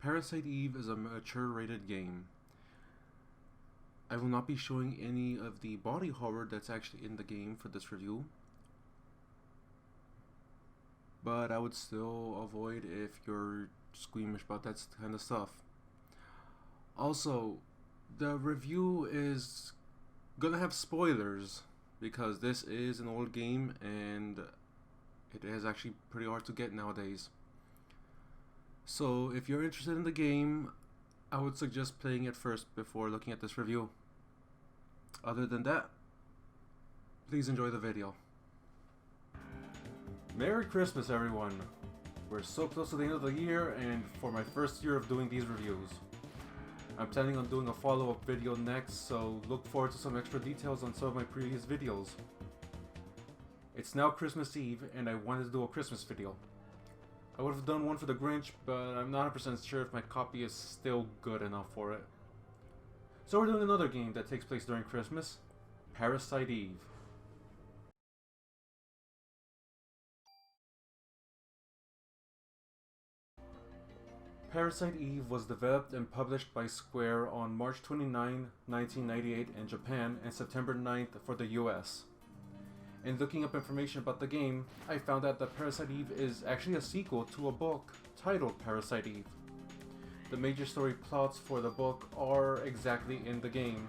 Parasite Eve is a mature rated game. I will not be showing any of the body horror that's actually in the game for this review, but I would still avoid if you're squeamish about that kind of stuff. Also, the review is gonna have spoilers because this is an old game and it is actually pretty hard to get nowadays. So if you're interested in the game, I would suggest playing it first before looking at this review. Other than that, please enjoy the video. Merry Christmas, everyone! We're so close to the end of the year, and for my first year of doing these reviews. I'm planning on doing a follow-up video next, so look forward to some extra details on some of my previous videos. It's now Christmas Eve, and I wanted to do a Christmas video. I would have done one for the Grinch, but I'm not 100% sure if my copy is still good enough for it. So we're doing another game that takes place during Christmas, Parasite Eve. Parasite Eve was developed and published by Square on March 29, 1998 in Japan and September 9th for the US. In looking up information about the game, I found out that Parasite Eve is actually a sequel to a book titled Parasite Eve. The major story plots for the book are exactly in the game,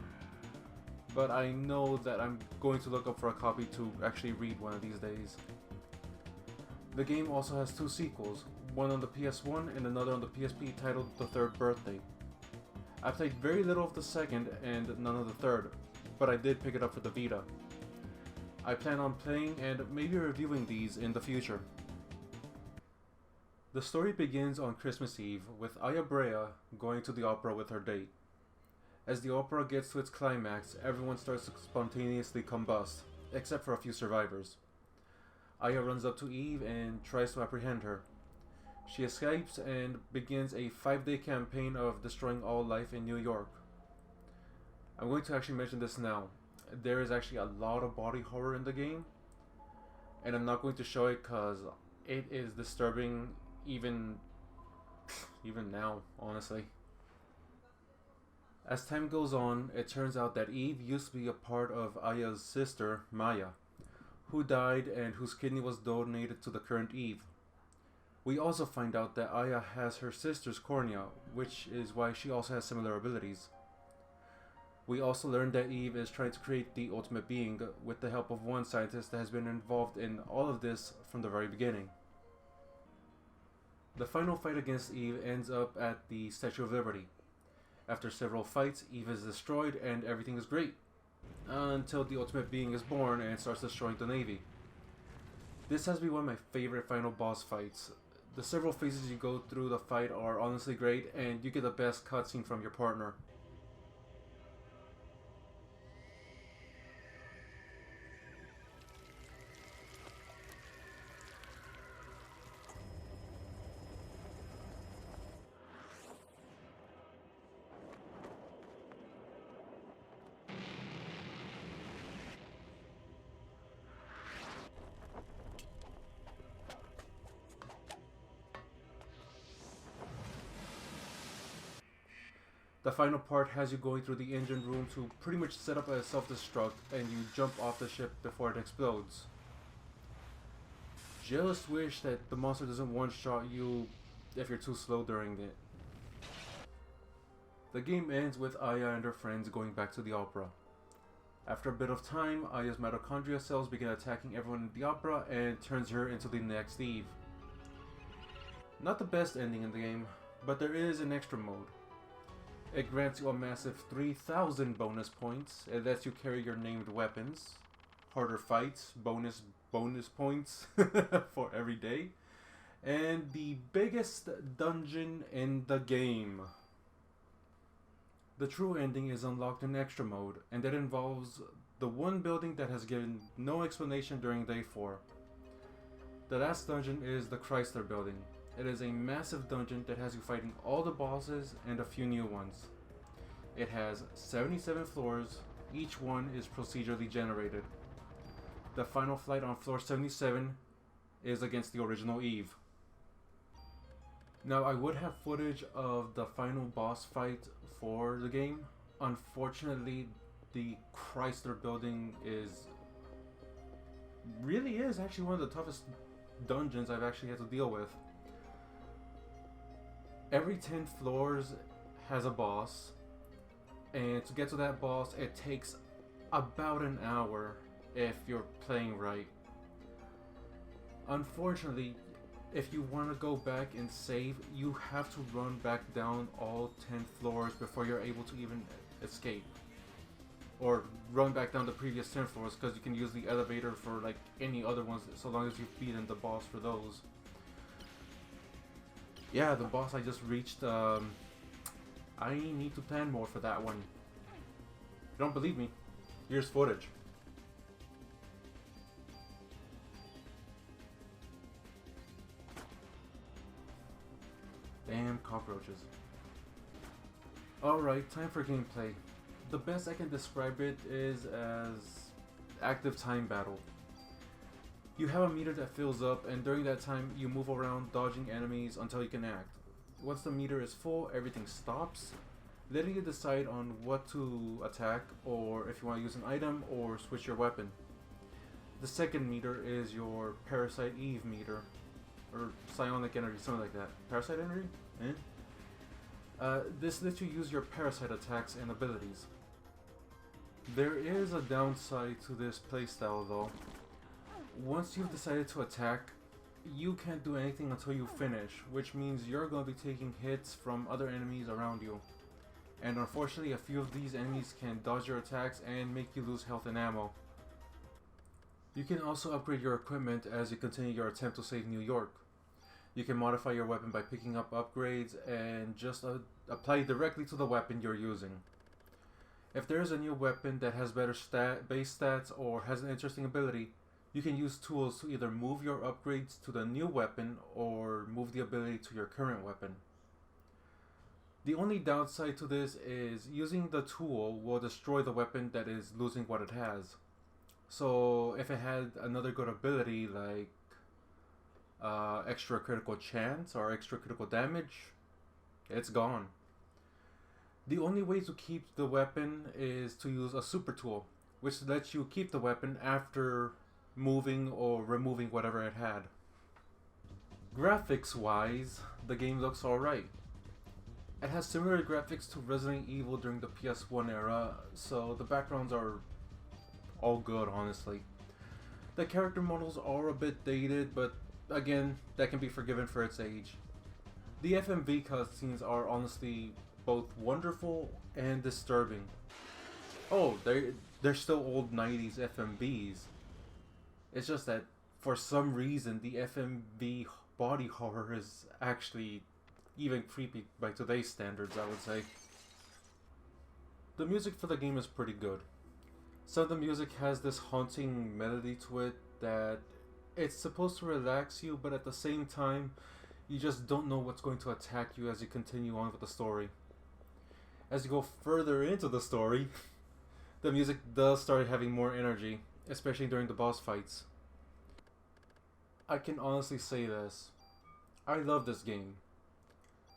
but I know that I'm going to look up for a copy to actually read one of these days. The game also has two sequels, one on the PS1 and another on the PSP titled The Third Birthday. I played very little of the second and none of the third, but I did pick it up for the Vita. I plan on playing and maybe reviewing these in the future. The story begins on Christmas Eve with Aya Brea going to the opera with her date. As the opera gets to its climax, everyone starts to spontaneously combust, except for a few survivors. Aya runs up to Eve and tries to apprehend her. She escapes and begins a 5-day campaign of destroying all life in New York. I'm going to actually mention this now. There is actually a lot of body horror in the game, and I'm not going to show it because it is disturbing even now, honestly. As time goes on, it turns out that Eve used to be a part of Aya's sister, Maya, who died and whose kidney was donated to the current Eve. We also find out that Aya has her sister's cornea, which is why she also has similar abilities. We also learn that Eve is trying to create the ultimate being with the help of one scientist that has been involved in all of this from the very beginning. The final fight against Eve ends up at the Statue of Liberty. After several fights, Eve is destroyed and everything is great, until the ultimate being is born and starts destroying the Navy. This has been one of my favorite final boss fights. The several phases you go through the fight are honestly great, and you get the best cutscene from your partner. The final part has you going through the engine room to pretty much set up a self-destruct, and you jump off the ship before it explodes. Just wish that the monster doesn't one-shot you if you're too slow during it. The game ends with Aya and her friends going back to the opera. After a bit of time, Aya's mitochondria cells begin attacking everyone in the opera and turns her into the next Eve. Not the best ending in the game, but there is an extra mode. It grants you a massive 3,000 bonus points. It lets you carry your named weapons, harder fights, bonus points for every day, and the biggest dungeon in the game. The true ending is unlocked in extra mode, and that involves the one building that has given no explanation during day 4. The last dungeon is the Chrysler building. It is a massive dungeon that has you fighting all the bosses and a few new ones. It has 77 floors, each one is procedurally generated. The final fight on floor 77 is against the original Eve. Now, I would have footage of the final boss fight for the game. Unfortunately, the Chrysler building really is actually one of the toughest dungeons I've actually had to deal with. Every 10 floors has a boss, and to get to that boss, it takes about an hour if you're playing right. Unfortunately, if you want to go back and save, you have to run back down all 10 floors before you're able to even escape. Or run back down the previous 10 floors, because you can use the elevator for like any other ones so long as you've beaten the boss for those. Yeah, the boss I just reached, I need to plan more for that one. If you don't believe me, here's footage. Damn cockroaches. Alright, time for gameplay. The best I can describe it is as active time battle. You have a meter that fills up, and during that time you move around dodging enemies until you can act. Once the meter is full, everything stops, letting you decide on what to attack, or if you want to use an item or switch your weapon. The second meter is your Parasite Eve meter, or psionic energy, something like that. Parasite energy? This lets you use your parasite attacks and abilities. There is a downside to this playstyle though. Once you've decided to attack, you can't do anything until you finish, which means you're going to be taking hits from other enemies around you. And unfortunately, a few of these enemies can dodge your attacks and make you lose health and ammo. You can also upgrade your equipment as you continue your attempt to save New York. You can modify your weapon by picking up upgrades and just apply directly to the weapon you're using. If there is a new weapon that has better base stats or has an interesting ability, you can use tools to either move your upgrades to the new weapon or move the ability to your current weapon. The only downside to this is using the tool will destroy the weapon that is losing what it has. So if it had another good ability like extra critical chance or extra critical damage, it's gone. The only way to keep the weapon is to use a super tool, which lets you keep the weapon after moving or removing whatever it had. Graphics wise, the game looks alright. It has similar graphics to Resident Evil during the PS1 era, so the backgrounds are all good, honestly. The character models are a bit dated, but again, that can be forgiven for its age. The FMV cutscenes are honestly both wonderful and disturbing. Oh, they're still old 90s FMVs. It's just that for some reason the FMV body horror is actually even creepy by today's standards, I would say. The music for the game is pretty good. Some of the music has this haunting melody to it that it's supposed to relax you, but at the same time, you just don't know what's going to attack you as you continue on with the story. As you go further into the story, the music does start having more energy, especially during the boss fights. I can honestly say this. I love this game,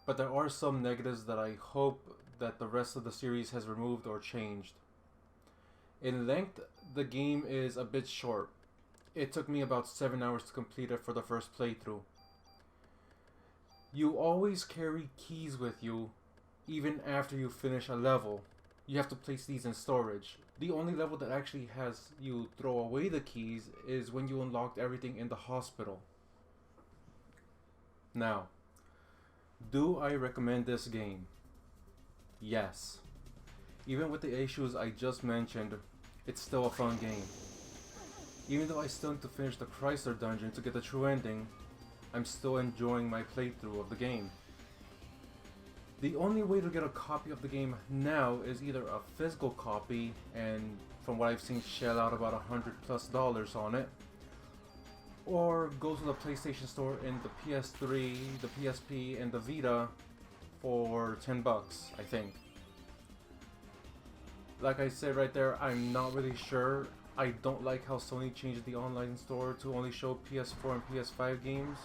but there are some negatives that I hope that the rest of the series has removed or changed. In length, the game is a bit short. It took me about 7 hours to complete it for the first playthrough. You always carry keys with you, even after you finish a level. You have to place these in storage. The only level that actually has you throw away the keys is when you unlocked everything in the hospital. Now, do I recommend this game? Yes. Even with the issues I just mentioned, it's still a fun game. Even though I still need to finish the Chrysler dungeon to get the true ending, I'm still enjoying my playthrough of the game. The only way to get a copy of the game now is either a physical copy, and from what I've seen, shell out about $100+ on it, or go to the PlayStation Store in the PS3, the PSP, and the Vita for $10, I think. Like I said right there, I'm not really sure. I don't like how Sony changed the online store to only show PS4 and PS5 games.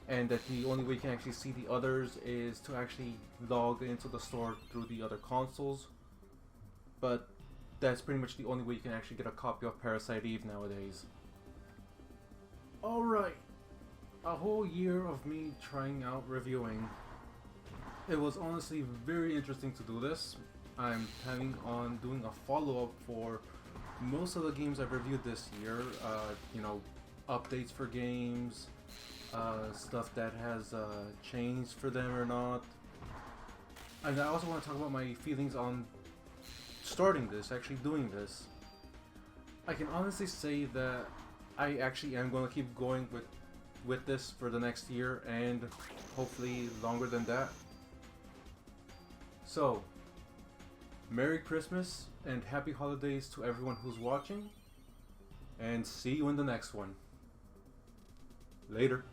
and that the only way you can actually see the others is to actually log into the store through the other consoles. But that's pretty much the only way you can actually get a copy of Parasite Eve nowadays. Alright, a whole year of me trying out reviewing. It was honestly very interesting to do this. I'm planning on doing a follow-up for most of the games I've reviewed this year. You know, updates for games, stuff that has changed for them or not. And I also want to talk about my feelings on starting this, actually doing this. I can honestly say that I actually am going to keep going with this for the next year and hopefully longer than that. So, Merry Christmas and Happy Holidays to everyone who's watching, and see you in the next one. Later.